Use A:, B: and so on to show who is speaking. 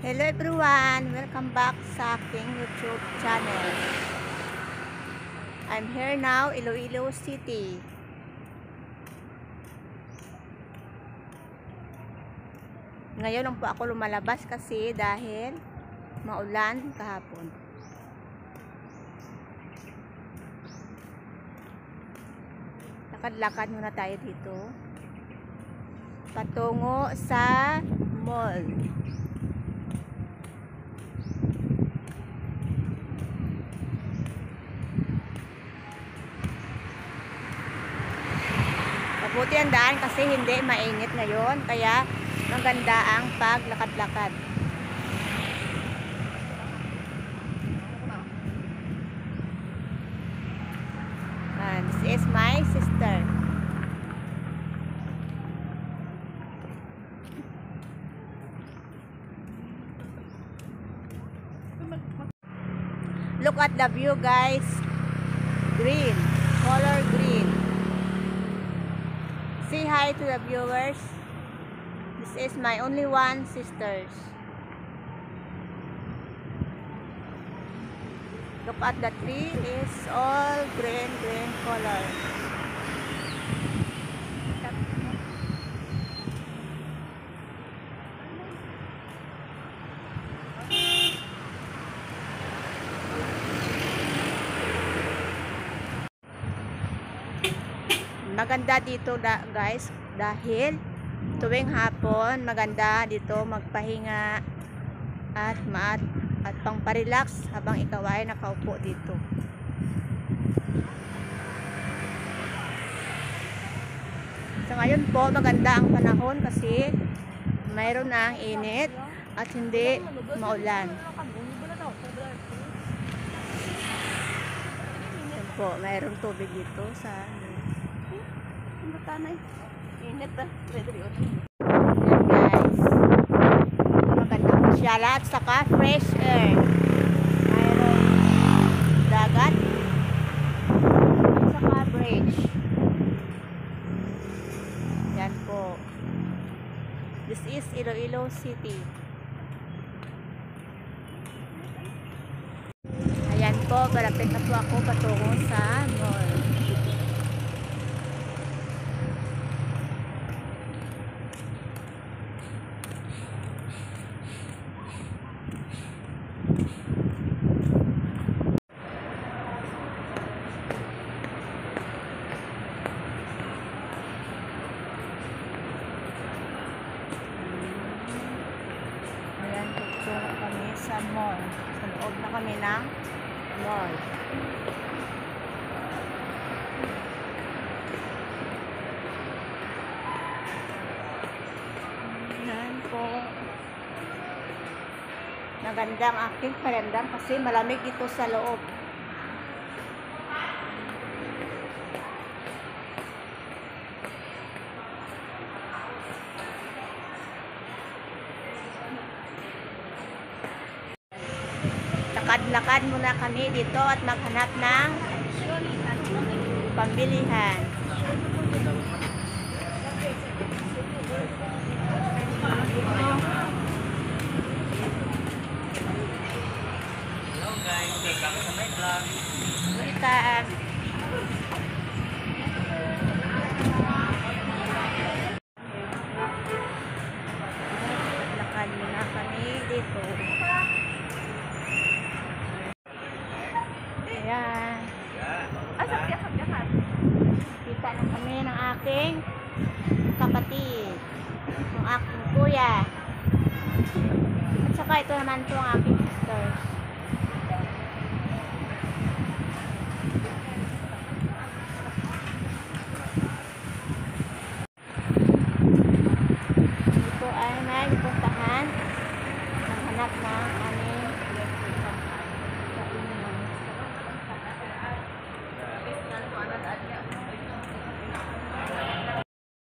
A: Hello everyone! Welcome back sa aking YouTube channel. I'm here now, Iloilo City. Ngayon lang po ako lumalabas kasi dahil maulan kahapon. Lakad-lakad muna tayo dito. Patungo sa mall. Mabuti ang daan kasi hindi mainit ngayon, kaya maganda ang paglakad-lakad. And this is my sister. Look at the view, guys. Green, color green. Say hi to the viewers. This is my only one sisters. Look at the tree, is all green color. Maganda dito guys dahil tuwing hapon maganda dito magpahinga at pang-relax habang ikaw ay nakaupo dito. So ngayon po maganda ang panahon kasi mayroon na ang init at hindi maulan. Yan po, mayroong tubig dito sa init ba? Yan guys, magandang pasyala at saka fresh air. Mayroong dagat at saka bridge. Yan po. This is Iloilo City. Ayan po, malapit na po ako patungo sa mall. Kami sa mall. Sa loob na kami ng mall. Yan po. Maganda ang aking palandang kasi malamig dito sa loob. Lakad-lakad muna kami dito at maghanap ng pambilihan. Hello guys, welcome sa my vlog. Welcome. Lakad muna kami dito. Ayan. Kita na kami ng aking kapatid. Ng aking kuya. At saka ito naman po ang aking sisters. Ito ay may puntahan. Naghanap ng